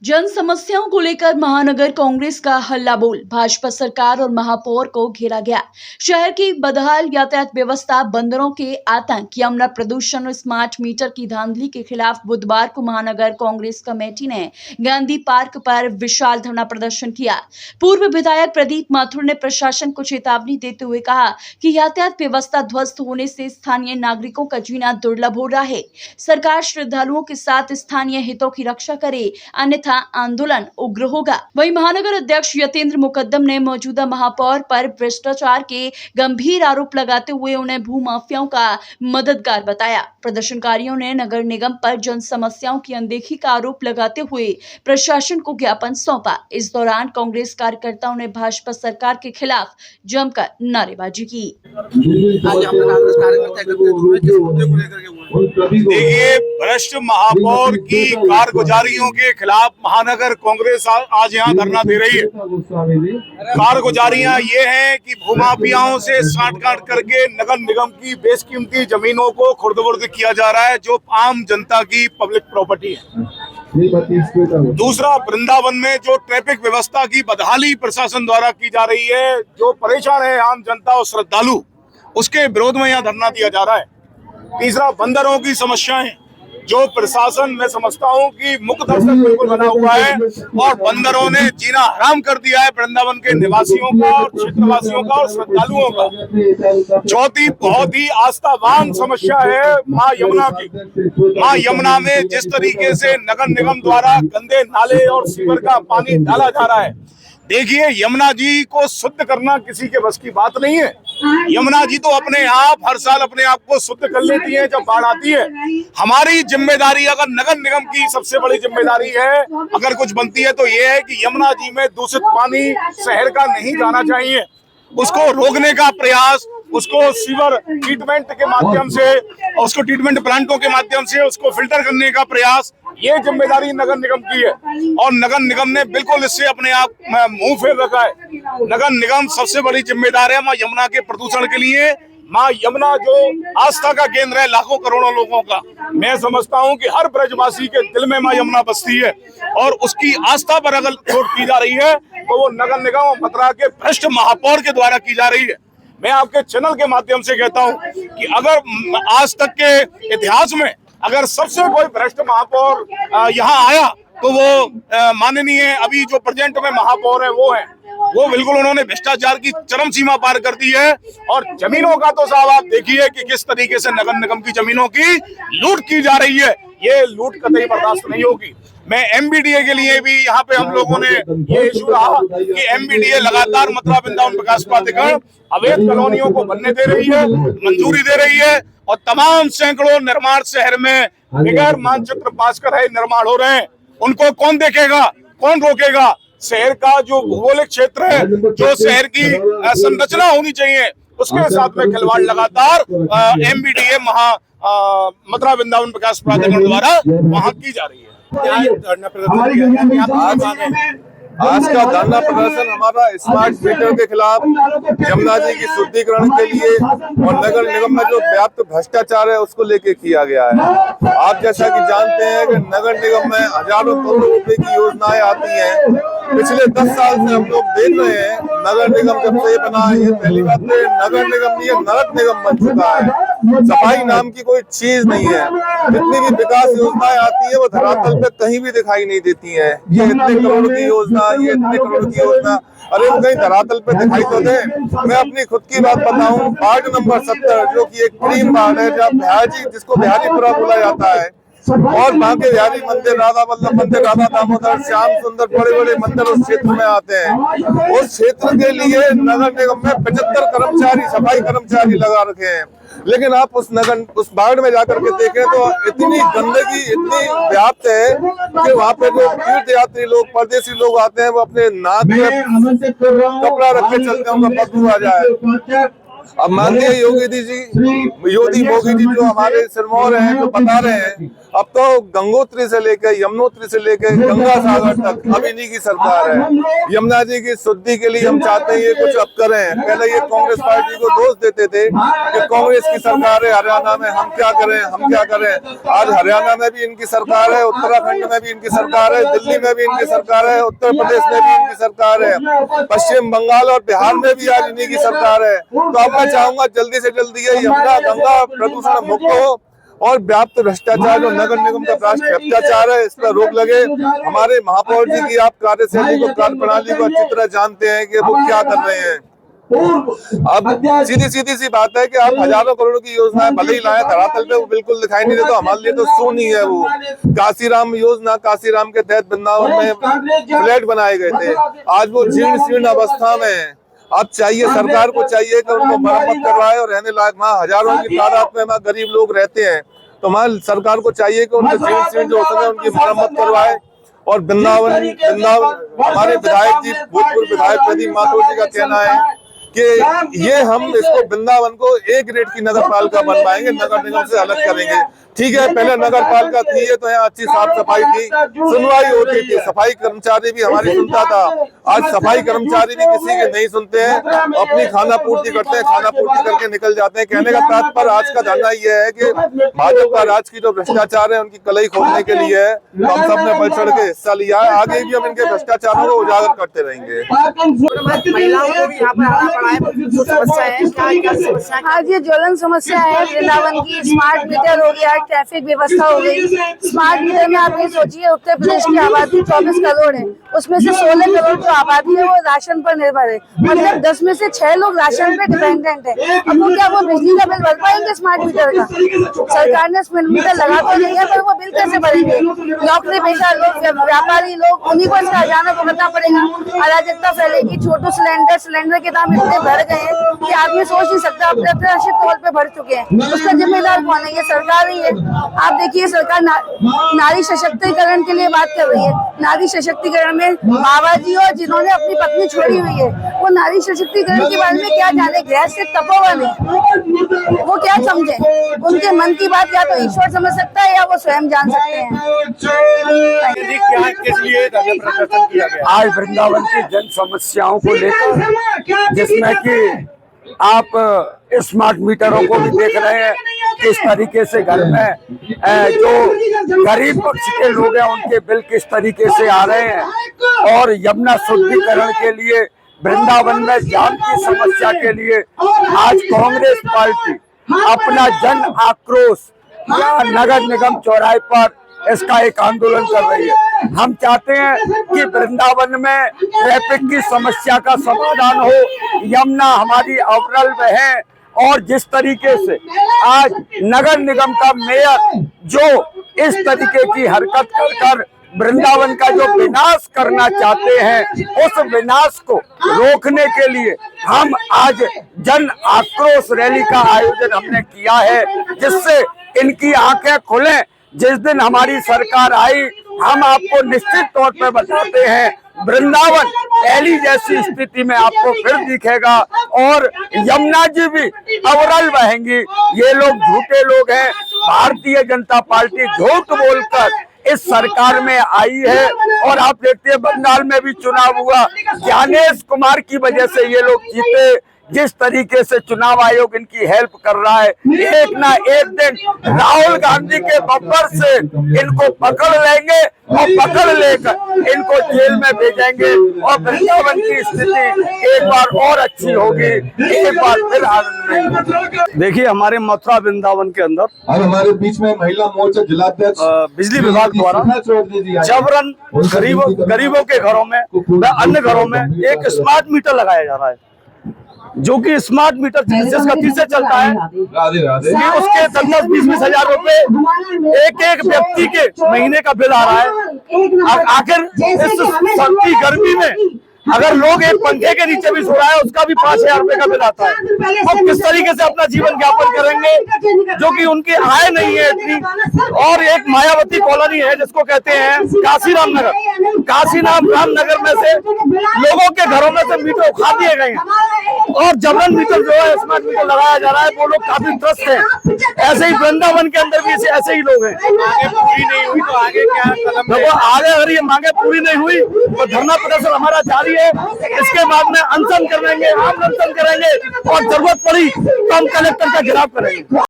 जन समस्याओं को लेकर महानगर कांग्रेस का हल्ला बोल। भाजपा सरकार और महापौर को घेरा गया। शहर की बदहाल यातायात व्यवस्था, बंदरों के आतंक, यमुना प्रदूषण और स्मार्ट मीटर की धांधली के खिलाफ बुधवार को महानगर कांग्रेस कमेटी ने गांधी पार्क पर विशाल धरना प्रदर्शन किया। पूर्व विधायक प्रदीप माथुर ने प्रशासन को चेतावनी देते हुए कहा कि यातायात व्यवस्था ध्वस्त होने से स्थानीय नागरिकों का जीना दुर्लभ हो रहा है। सरकार श्रद्धालुओं के साथ स्थानीय हितों की रक्षा करे, अन्यथा आंदोलन उग्र होगा। वहीं महानगर अध्यक्ष यतेंद्र मुकद्दम ने मौजूदा महापौर पर भ्रष्टाचार के गंभीर आरोप लगाते हुए उन्हें भूमाफियाओं का मददगार बताया। प्रदर्शनकारियों ने नगर निगम पर जन समस्याओं की अनदेखी का आरोप लगाते हुए प्रशासन को ज्ञापन सौंपा। इस दौरान कांग्रेस कार्यकर्ताओं ने भाजपा सरकार के खिलाफ जमकर नारेबाजी की। देखिए, भ्रष्ट महापौर की कारगुजारियों के खिलाफ महानगर कांग्रेस आज यहाँ धरना दे रही है। कारगुजारियां ये हैं कि भूमाफियाओं से साठगांठ करके नगर निगम की बेशकीमती जमीनों को खुर्द-बुर्द किया जा रहा है, जो आम जनता की पब्लिक प्रॉपर्टी है। दूसरा, वृंदावन में जो ट्रैफिक व्यवस्था की बदहाली प्रशासन द्वारा की जा रही है, जो परेशान है आम जनता और श्रद्धालु, उसके विरोध में यहाँ धरना दिया जा रहा है। तीसरा, बंदरों की समस्याएं, जो प्रशासन मैं समझता हूं कि मुख्य दर्शक बिल्कुल बना हुआ है और बंदरों ने जीना हराम कर दिया है वृंदावन के निवासियों का और क्षेत्रवासियों का और श्रद्धालुओं का। चौथी, बहुत ही आस्थावान समस्या है मां यमुना की। मां यमुना में जिस तरीके से नगर निगम द्वारा गंदे नाले और सीवर का पानी डाला जा रहा है, देखिए, यमुना जी को शुद्ध करना किसी के बस की बात नहीं है। यमुना जी तो अपने आप हर साल अपने आप को शुद्ध कर लेती है जब बाढ़ आती है। हमारी जिम्मेदारी, अगर नगर निगम की सबसे बड़ी जिम्मेदारी है, अगर कुछ बनती है तो ये है कि यमुना जी में दूषित पानी शहर का नहीं जाना चाहिए। उसको रोकने का प्रयास, उसको सीवर ट्रीटमेंट के माध्यम से, उसको ट्रीटमेंट प्लांटों के माध्यम से उसको फिल्टर करने का प्रयास, ये जिम्मेदारी नगर निगम की है और नगर निगम ने बिल्कुल इससे अपने आप मुंह फेर रखा है। नगर निगम सबसे बड़ी जिम्मेदार है मां यमुना के प्रदूषण के लिए। मां यमुना जो आस्था का केंद्र है लाखों करोड़ों लोगों का, मैं समझता हूं कि हर ब्रजवासी के दिल में मां यमुना बसती है और उसकी आस्था पर अगर चोट की जा रही है तो वो नगर निगम और मथुरा के भ्रष्ट महापौर के द्वारा की जा रही है। मैं आपके चैनल के माध्यम से कहता हूं कि अगर आज तक के इतिहास में अगर सबसे कोई भ्रष्ट महापौर यहाँ आया तो वो माननीय अभी जो प्रेजेंट में महापौर है वो है। वो बिल्कुल उन्होंने भ्रष्टाचार की चरम सीमा पार कर दी है और जमीनों का तो साहब आप देखिए कि किस तरीके से नगर निगम की जमीनों की लूट की जा रही है। ये लूट कतई बर्दाश्त नहीं होगी। मैं एमबीडीए के लिए भी यहाँ पे हम लोगों ने ये इशू रहा कि एमबीडीए लगातार मथुरा वृंदावन विकास प्राधिकरण अवैध कॉलोनियों को बनने दे रही है, मंजूरी दे रही है और तमाम सैकड़ों निर्माण शहर में बगैर मानचित्र पास कर निर्माण हो रहे हैं। उनको कौन देखेगा, कौन रोकेगा? शहर का जो भौगोलिक क्षेत्र है, जो शहर की संरचना होनी चाहिए, उसके साथ में खिलवाड़ लगातार एमबीडीए मथुरा वृंदावन विकास प्राधिकरण द्वारा वहां की जा रही है। आज का धरना प्रदर्शन हमारा स्मार्ट मीटर के खिलाफ, यमुना जी की शुद्धिकरण के लिए और नगर निगम में जो व्याप्त भ्रष्टाचार है उसको लेके किया गया है। आप जैसा कि जानते हैं कि नगर निगम में हजारों करोड़ रुपए की योजनाएं आती हैं। पिछले 10 साल से हम लोग देख रहे हैं नगर निगम जब से बना है, ये पहली बात तो नगर निगम नहीं है, नरक निगम बन चुका है। सफाई नाम की कोई चीज नहीं है। जितनी भी विकास योजनाएं आती है वो धरातल पे कहीं भी दिखाई नहीं देती है। ये इतने करोड़ की योजना, ये इतने करोड़ की योजना, अरे वो कहीं धरातल पे दिखाई तो दे। मैं अपनी खुद की बात बताऊं, वार्ड नंबर 70 जो कि एक क्रीम वार्ड है, जहाँ बिहारी, जिसको बिहारीपुरा बोला जाता है, और बांके बिहारी मंदिर, राधा वल्लभ मंदिर, राधा दामोदर, श्याम सुंदर, बड़े बड़े मंदिर उस क्षेत्र में आते हैं। उस क्षेत्र के लिए नगर निगम में 75 कर्मचारी, सफाई कर्मचारी लगा रखे हैं। लेकिन आप उस वार्ड में जाकर के देखें तो इतनी गंदगी इतनी व्याप्त है कि वहाँ पे जो तीर्थ यात्री लोग, परदेशी लोग आते हैं, वो अपने नाक में कपड़ा रख के चलते हैं, उनका बदबू आ जाए। अब माननीय योगी मोदी जी जो हमारे सिरमौर हैं, जो बता रहे हैं, अब तो गंगोत्री से लेकर यमुनोत्री से लेकर गंगा सागर तक अब इन्हीं की सरकार है। यमुना जी की शुद्धि के लिए हम चाहते हैं ये कुछ अब करें। पहले ये कांग्रेस पार्टी को दोष देते थे कि कांग्रेस की सरकार है हरियाणा में, हम क्या करें। आज हरियाणा में भी इनकी सरकार है, उत्तराखंड में भी इनकी सरकार है, दिल्ली में भी इनकी सरकार है, उत्तर प्रदेश में भी इनकी सरकार है, पश्चिम बंगाल और बिहार में भी आज इन्हीं की सरकार है। तो अब मैं चाहूंगा जल्दी से जल्दी ये यमुना गंगा प्रदूषण मुक्त हो और व्याप्त भ्रष्टाचार जो नगर निगम का भ्रष्टाचार है, इस पर रोक लगे। हमारे महापौर जी की आप कार्यशैली को, कार्य प्रणाली को अच्छी तरह जानते हैं कि वो क्या कर रहे हैं। अब सीधी सी बात है कि आप हजारों करोड़ों की योजनाएं भले ही लाए, धरातल पे वो बिल्कुल दिखाई नहीं देता। हमारे लिए तो शून्य है वो। काशीराम योजना, काशीराम के तहत वृंदावन में फ्लैट बनाए गए थे, आज वो जीर्ण शीर्ण अवस्था में है। अब चाहिए, सरकार को चाहिए कि उनको मरम्मत करवाए और रहने लायक, वहाँ हजारों की तादाद में वहाँ गरीब लोग रहते हैं, तो वहाँ सरकार को चाहिए कि उनके जीर्ण जो हो सके उनकी मरम्मत करवाए। और वृंदावन हमारे विधायक जी, भूतपूर्व विधायक प्रदीप माथुर जी का कहना है कि ये हम इसको वृंदावन को ए ग्रेड की नगर पालिका बनवाएंगे, नगर निगम से अलग करेंगे। ठीक है, पहले नगर पालिका थी ये, तो यहाँ अच्छी साफ सफाई थी, सुनवाई होती थी, सफाई कर्मचारी भी हमारी सुनता था। आज सफाई कर्मचारी भी किसी के नहीं सुनते हैं, अपनी खाना पूर्ति करते हैं, खाना पूर्ति करके निकल जाते हैं। कहने का तात्पर्य आज का धरना ये है कि भाजपा राज की जो भ्रष्टाचार है उनकी कलई खोलने के लिए है। तो हम सब ने बढ़ चढ़ के हिस्सा लिया है, आगे भी हम इनके भ्रष्टाचारों को उजागर करते रहेंगे। आज ये ज्वलन समस्या है वृंदावन की। स्मार्ट मीटर हो गया, ट्रैफिक व्यवस्था हो गई। स्मार्ट मीटर में आप ये सोचिए, उत्तर प्रदेश की आबादी 24 करोड़ है, उसमें से 16 करोड़ जो आबादी है वो राशन पर निर्भर है। मतलब 10 में से 6 लोग राशन पे डिपेंडेंट है। अब वो क्या वो बिजली का बिल भर पाएंगे स्मार्ट मीटर का? सरकार ने स्मार्ट मीटर लगा तो नहीं है, पर वो बिल कैसे भरेंगे? नौकरी पेशा लोग, व्यापारी लोग, उन्हीं को इसका हर्जाना भुगतना पड़ेगा। अराजकता फैलेगी। छोटू सिलेंडर के दाम इतने बढ़ गए हैं कि आदमी सोच नहीं सकता, अप्रत्याशित तौर पे बढ़ चुके हैं। उसका जिम्मेदार कौन है? ये सरकार ही है। आप देखिए, सरकार नारी सशक्तिकरण के लिए बात कर रही है। नारी सशक्तिकरण में बाबा जी और जिन्होंने अपनी पत्नी छोड़ी हुई है, वो नारी सशक्तिकरण के बारे में क्या जाने? गृह से तपोवन है, वो क्या समझे? उनके मन की बात या तो ईश्वर समझ सकता है या वो स्वयं जान सकते हैं। आज वृंदावन की जन समस्याओं को लेकर, जिसमें कि आप स्मार्ट मीटरों को भी देख रहे हैं, किस तरीके से घर में जो गरीब पक्ष के लोग हैं उनके बिल किस तरीके से आ रहे हैं। और यमुना शुद्धिकरण के लिए, वृंदावन में जाम की समस्या के लिए आज कांग्रेस पार्टी अपना जन आक्रोश या नगर निगम चौराहे पर इसका एक आंदोलन कर रही है। हम चाहते हैं कि वृंदावन में ट्रैफिक की समस्या का समाधान हो, यमुना हमारी अवरल है। और जिस तरीके से आज नगर निगम का मेयर जो इस तरीके की हरकत कर वृंदावन का जो विनाश करना चाहते हैं, उस विनाश को रोकने के लिए हम आज जन आक्रोश रैली का आयोजन हमने किया है, जिससे इनकी आंखें खुलें। जिस दिन हमारी सरकार आई, हम आपको निश्चित तौर पर बताते हैं, वृंदावन पहली जैसी स्थिति में आपको फिर दिखेगा और यमुना जी भी अवरल बहेंगी। ये लोग झूठे लोग हैं। भारतीय जनता पार्टी झूठ बोलकर इस सरकार में आई है। और आप देखते हैं, बंगाल में भी चुनाव हुआ, ज्ञानेश कुमार की वजह से ये लोग जीते। जिस तरीके से चुनाव आयोग इनकी हेल्प कर रहा है, एक ना एक दिन राहुल गांधी के बब्बर से इनको पकड़ लेंगे और पकड़ लेकर इनको जेल में भेजेंगे और वृंदावन की स्थिति एक बार और अच्छी होगी, एक बार फिर आनंद में। देखिए, हमारे मथुरा वृंदावन के अंदर और हमारे बीच में महिला मोर्चा जिलाध्यक्ष बिजली विभाग द्वारा जबरन गरीबों के घरों में व अन्य घरों में एक स्मार्ट मीटर लगाया जा रहा है, जो कि स्मार्ट मीटर जिस गति से चलता है कि उसके 10-20 हजार रुपए एक व्यक्ति के महीने का बिल आ रहा है। आखिर इस सर्दी गर्मी में अगर लोग एक पंखे के नीचे भी सो रहा है उसका भी 5,000 रुपए का बिल आता है। और किस तरीके से अपना जीवन यापन करेंगे जो कि उनकी आय नहीं है इतनी। और एक मायावती कॉलोनी है जिसको कहते हैं काशीराम नगर। काशीराम नगर में से लोगों के घरों में से मीटर उठा दिए गए हैं और जबरन मीटर जो है स्मार्ट मीटर लगाया जा रहा है। वो लोग काफी त्रस्त हैं। ऐसे ही वृंदावन के अंदर भी ऐसे ही लोग हैं। मांगे पूरी नहीं हुई तो आगे क्या कदम देखो आगे अगर ये मांगे पूरी नहीं हुई तो धरना प्रदर्शन हमारा जारी है। इसके बाद में अनशन करेंगे, आम अनशन करेंगे और जरूरत पड़ी तो हम कलेक्टर का घेराव करेंगे।